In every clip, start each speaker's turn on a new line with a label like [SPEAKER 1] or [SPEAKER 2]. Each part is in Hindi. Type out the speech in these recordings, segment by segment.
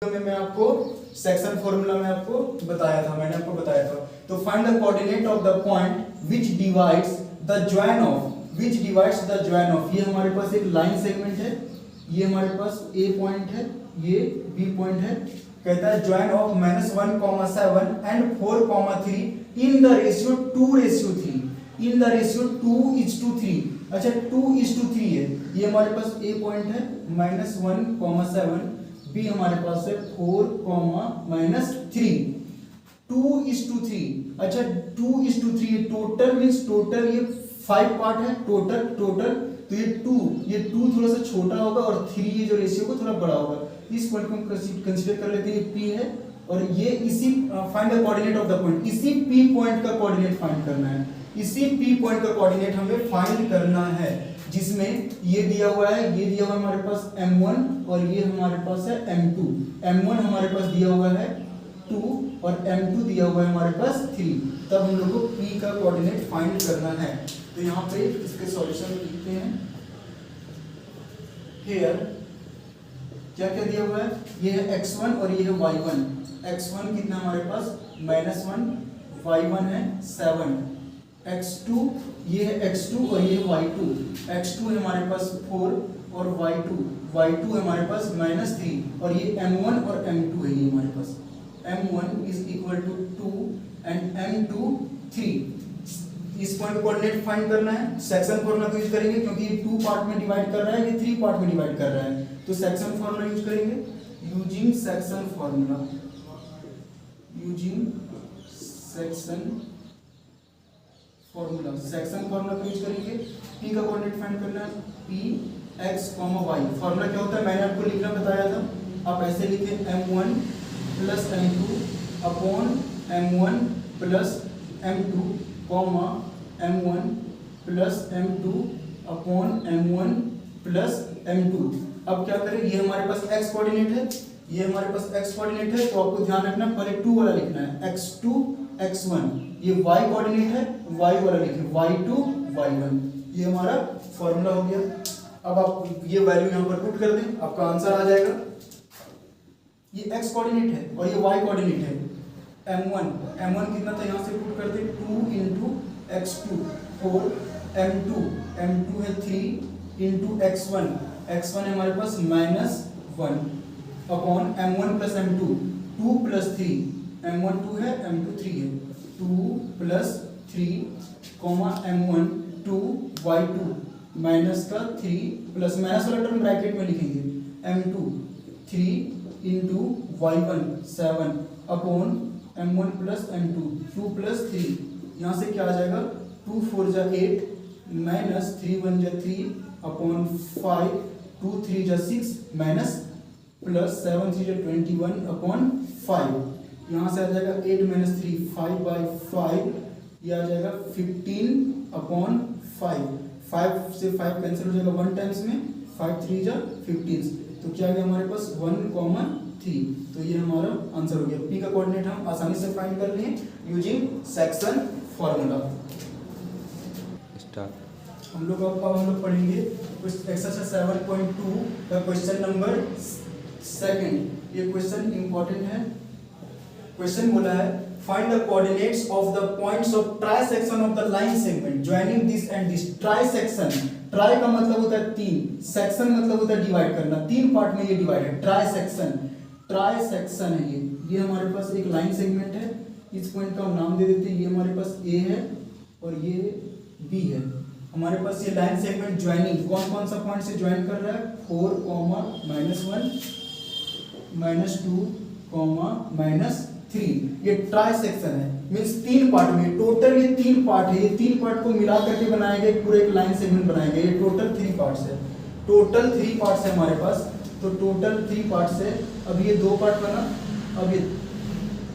[SPEAKER 1] में मैं आपको सेक्शन फॉर्मूला में आपको बताया था, मैंने आपको बताया था। तो find the coordinate of the point which divides the join of, ये हमारे पास एक लाइन सेगमेंट है, ये हमारे पास ए पॉइंट है, ये बी पॉइंट है। कहता है join of -1,7 and 4,3 in the ratio 2:3, in the ratio 2:3। अच्छा 2:3 है, ये हमारे पास ए पॉइंट है -1,7, बी हमारे पास है 4,-3, 2:3। अच्छा 2:3 टोटल मींस टोटल ये 5 पार्ट है टोटल, तो ये 2 थोड़ा सा छोटा होगा और 3 ये जो रेशियो को थोड़ा बड़ा होगा। इस पॉइंट को हम कंसीडर कर लेते हैं, ये P है और ये इसी find the coordinate of the point, इसी P पॉइंट का कोऑर्डिनेट फाइंड करना है, इसी P पॉइंट का कोऑर्डिनेट हमें फाइंड करना है, जिसमें ये दिया हुआ है, ये दिया हुआ है हमारे पास m1 और ये हमारे पास है m2। m1 हमारे पास दिया हुआ है 2 और m2 दिया हुआ है हमारे पास 3। तब हम लोग को P का कोऑर्डिनेट फाइंड करना है। तो यहाँ पे इसके सॉल्यूशन लिखते हैं। हियर क्या क्या दिया हुआ है, ये है x1 और ये है y1। x1 कितना हमारे पास -1, y1 है 7, x2 ये है x2 और ये y2, x2 है हमारे पास 4 और y2 है हमारे पास -3 और ये m1 और m2 है, ये हमारे पास m1 is equal to 2 and m2 3। इस पॉइंट कोऑर्डिनेट फाइंड करना है, सेक्शन फॉर्मूला यूज करेंगे क्योंकि ये 2 पार्ट में डिवाइड कर रहा है, ये 3 पार्ट में डिवाइड कर रहा है, तो सेक्शन फॉर्मूला यूज करेंगे। Using section formula, section formula को यूज करेंगे। P का कोऑर्डिनेट फाइंड करना है, P x, y। फॉर्मूला क्या होता है मैंने आपको लिखना बताया था, आप ऐसे लिखें m1 plus m2 upon m1 plus m2 comma m1 plus m2 upon m1 plus m2। अब क्या करें, ये हमारे पास x कोऑर्डिनेट है, ये हमारे पास x कोऑर्डिनेट है, तो आपको ध्यान रखना पहले 2 वाला लिखना है, x2 x1। ये y कोऑर्डिनेट है, y वाला लिखें, y2 y1। ये हमारा फॉर्मूला हो गया। अब आप ये वैल्यू यहाँ पर पुट कर दें, आपका आंसर आ जाएगा। ये x कोऑर्डिनेट है और ये y कोऑर्डिनेट है। m1 कितना था, यहाँ से पुट कर दें 2 इंटू x2 4, m2 है 3 इंटू x1 है हमारे पास -1 upon m1 plus m2 2 plus 3, m1 2 है m2 3 है, 2 plus 3 comma m1 2 y2 minus का 3 प्लस माइनस वाला टर्म ब्रैकेट में लिखेंगे, m2 3 into y1 7 upon m1 plus m2 2 plus 3, यहाँ से क्या आ जाएगा 2 4 जा 8 माइनस 3 1 जा 3 अपॉन 5 2 3 जा 6 माइनस प्लस 7 3 जा 21 अपॉन 5, यहाँ से आ जाएगा 8 माइनस 3 5/5, ये आ जाएगा 15 अपॉन 5, 5 से 5 कैंसिल हो जाएगा 1 टाइम्स में, 5 3 जा 15, तो क्या आ गया हमारे पास 1,3। तो ये हमारा आंसर हो गया। P का कोऑर्डिनेट हम आसानी से फाइंड कर लिए यूजिंग सेक्शन फॉर्मूला। हम लोग अब पढ़ेंगे एक्सरसाइज 7.2 का क्वेश्चन नंबर 2। ये क्वेश्चन इंपॉर्टेंट है। क्वेश्चन बोला है find the coordinates of the points of trisection of the line segment joining this and this. Trisection, try का मतलब होता है 3, सेक्शन मतलब होता है डिवाइड करना, 3 पार्ट में ये डिवाइड है। ट्राइसेक्शन है ये हमारे पास एक लाइन सेगमेंट है, इस पॉइंट का हम नाम दे देते हैं, ये हमारे पास A है और ये B है। हमारे पास ये लाइन सेगमेंट ज्वाइनिंग कौन कौन सा पॉइंट से ज्वाइन कर रहा है, 4, -1, -2, -3। ये ट्राइसेक्शन है, मींस 3 पार्ट में, टोटल ये 3 पार्ट है, ये 3 पार्ट को मिला करके बनाया गया पूरा एक लाइन सेगमेंट बनाया गया। ये टोटल 3 पार्ट्स है, टोटल 3 पार्ट्स है हमारे पास। तो टोटल 3 पार्ट्स है, अब ये 2 पार्ट बना, अब ये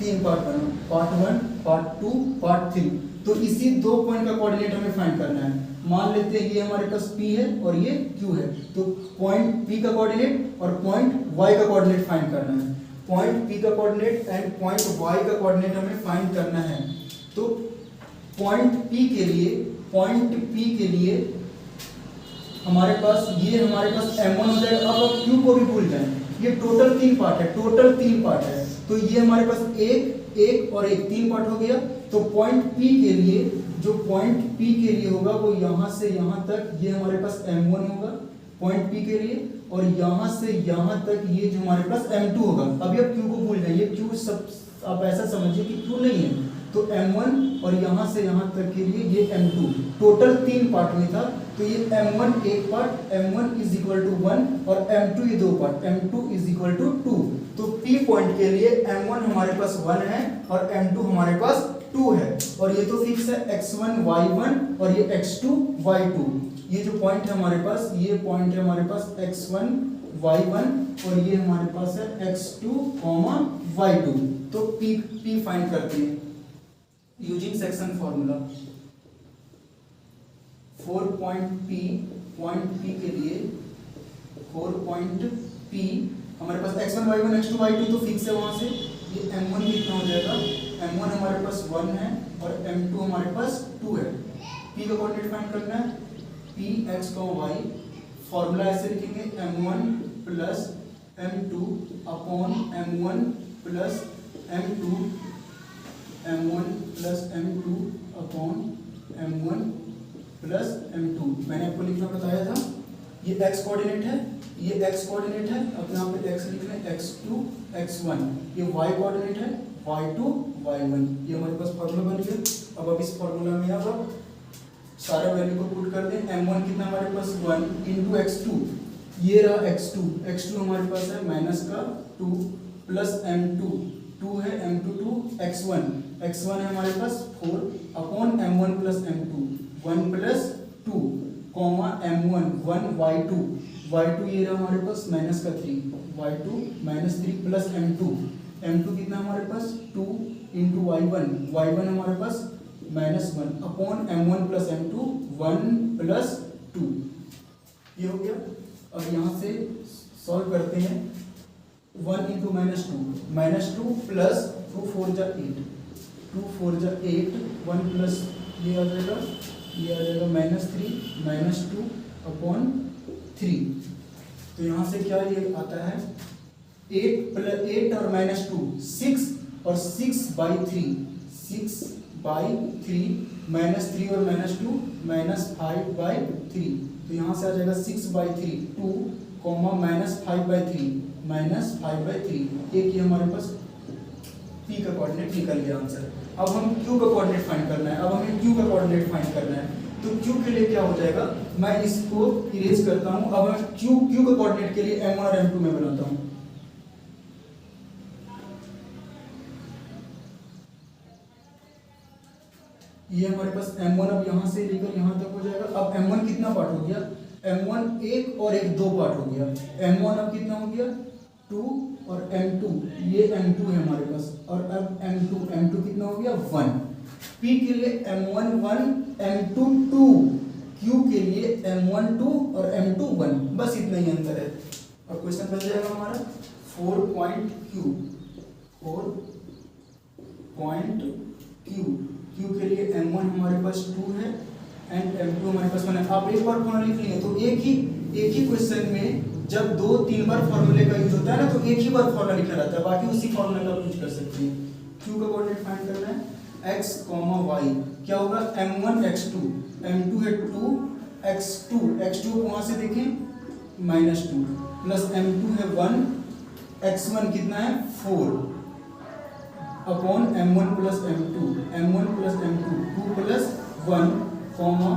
[SPEAKER 1] 3 पार्ट बना, पार्ट 1 पार्ट 2 पार्ट 3। तो इसी 2 पॉइंट का कोऑर्डिनेट हमें फाइंड करना है। मान लेते हैं ये हमारे पास P है और ये Q है, तो पॉइंट P का कोऑर्डिनेट और पॉइंट Y का कोऑर्डिनेट फाइंड करना है। पॉइंट P का कोऑर्डिनेट एंड पॉइंट Y का कोऑर्डिनेट हमें फाइंड करना है। तो पॉइंट P के लिए हमारे पास ये हमारे पास m1 हो जाएगा। अब Q को भी भूल जाएं, ये टोटल 3 पार्ट है, टोटल 3 पार्ट है। तो ये हमारे पास एक और एक 3 पार्ट हो गया। तो पॉइंट P के लिए, जो पॉइंट P के लिए होगा वो यहाँ से यहाँ तक, ये हमारे पास M1 होगा पॉइंट P के लिए, और यहाँ से यहाँ तक ये जो हमारे पास M2 होगा। अभी आप Q को भूल जाइए, Q सब आप ऐसा समझिए कि Q नहीं है, तो M1 और यहाँ से यहाँ तक के लिए ये M2, टोटल 3 पार्ट में था। तो ये M1 एक part, M1 is equal to 1 और M2 ये 2 part, M2 is equal to 2। तो P पॉइंट के लिए M1 हमारे पास 1 है और M2 हमारे पास 2 है, और ये तो फिक्स है x1 y1 और ये x2 y2। ये जो पॉइंट है हमारे पास, ये पॉइंट है हमारे पास x1 y1 और ये हमारे पास है x2 y2। तो P फाइंड करते हैं using section formula. 4 point P के लिए 4 पॉइंट P हमारे पास x1 y1 x2 y2 तो फिक्स है। वहां से ये M1 कितना हो जाएगा, M1 हमारे पास 1 है और M2 हमारे पास 2 है। P का कोऑर्डिनेट फाइंड करना है, P x y, फॉर्मूला ऐसे लिखेंगे M1 plus M2 upon M1 plus M2, M1 plus M2 upon M1 plus M2। मैंने आपको लिखना बताया था, ये x कोऑर्डिनेट है, ये x कोऑर्डिनेट है, अब यहाँ पे x लिख लें, x2 x1, ये y कोऑर्डिनेट है, y2 y1। ये हमारे पास फॉर्मूला बन गया। अब इस फॉर्मूला में अब सारे वैल्यू को पुट कर दें। M1 कितना हमारे पास 1 इंटू x2, ये रहा x2 हमारे पास है माइनस का 2 प्लस M2 2 है, M2 2, x1 है हमारे पास 4 upon M1 plus M2 1 plus 2 comma M1 1 y2 ये रहा हमारे पास माइनस का 3 y2 माइनस 3 प्लस M2 कितना हमारे पास 2 इंटू y1 हमारे पास minus 1 upon M1 plus M2 1 plus 2। ये हो गया। अब यहाँ से सॉल्व करते हैं। 1 इंटू माइनस 2 प्लस 2 4 जा 8, 2 4 जा 8, 1 प्लस ये आ जाएगा माइनस 2 अपॉन 3। तो यहाँ से क्या ये आता है 8 और माइनस 2 6 और 6/3 माइनस 3 और माइनस 2 माइनस 5/3। तो यहाँ से आ जाएगा 6/3 2 कॉमा माइनस 5/3 एक ये हमारे पास P का कोऑर्डिनेट निकल गया आंसर। अब हम Q का कोऑर्डिनेट फाइंड करना है। अब हमें Q का कोऑर्डिनेट फाइंड करना है। तो Q के लिए क्या हो जाएगा, मैं इसको इरेज करता हूं। अब मैं Q का कोऑर्डिनेट के लिए M1 और M2 में बनाता हूं। ये हमारे पास M1 अब यहाँ से लेकर यहाँ तक हो जाएगा। अब M1 कितना पार्ट हो गया, M1 एक और एक 2 पार्ट हो गया। M1 अब कितना हो गया 2 और M2 ये M2 है हमारे पास, और अब M2 कितना हो गया 1। P के लिए M1 1 M2 2, Q के लिए M1 2 और M2 1, बस इतना ही अंतर है। अब क्वेश्चन बन जाएगा हमारा 4 पॉइंट Q के लिए M1 हमारे पास 2 है एंड M2 हमारे पास 1 है। आप एक बार फॉर्मूला लिख लेंगे तो एक ही क्वेश्चन में जब 2-3 बार फॉर्मूले का यूज होता है ना, तो एक ही बार फॉर्मूला लिखा रहता है, बाकी उसी फॉर्मूले का यूज कर सकते हैं। Q का कोऑर्डिनेट फाइंड करना है x, y, क्या होगा M1 x2, M2 है 2 x2 को वहां से देखें -2 प्लस M2 है 1, x1 कितना है 4 upon M1 plus M2 2 plus 1 comma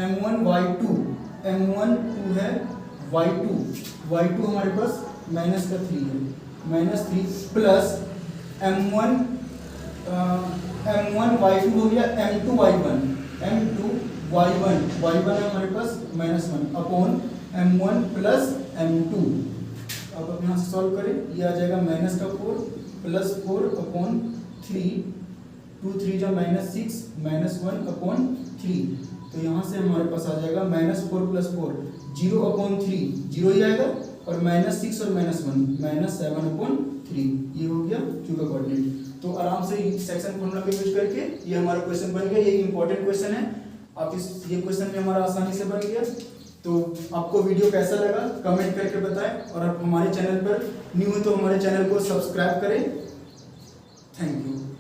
[SPEAKER 1] M1 y2 M1 2 है y2 हमारे पास माइनस का 3 है, -3 प्लस M1 y2 हो गया M2 y1 है हमारे पास -1 अपॉन M1 प्लस M2। अब यहाँ से सॉल्व करें, ये आ जाएगा माइनस का 4 प्लस 4 अपॉन 3 2 3 जा -6 -1 अपॉन 3। तो यहाँ से हमारे पास आ जाएगा -4 प्लस 4 0 अपॉन 3 0 ही आएगा, और -6 और -1 -7 अपॉन 3। ये हो गया Q का कोऑर्डिनेट। तो आराम से सेक्शन फॉर्मूला का यूज करके ये हमारा क्वेश्चन बन गया। ये इंपॉर्टेंट क्वेश्चन है, आप ये क्वेश्चन भी हमारा आसानी से बन गया। तो आपको वीडियो कैसा लगा कमेंट करके बताएं, और आप हमारे चैनल पर न्यू है तो हमारे चैनल को सब्सक्राइब करें। Thank you.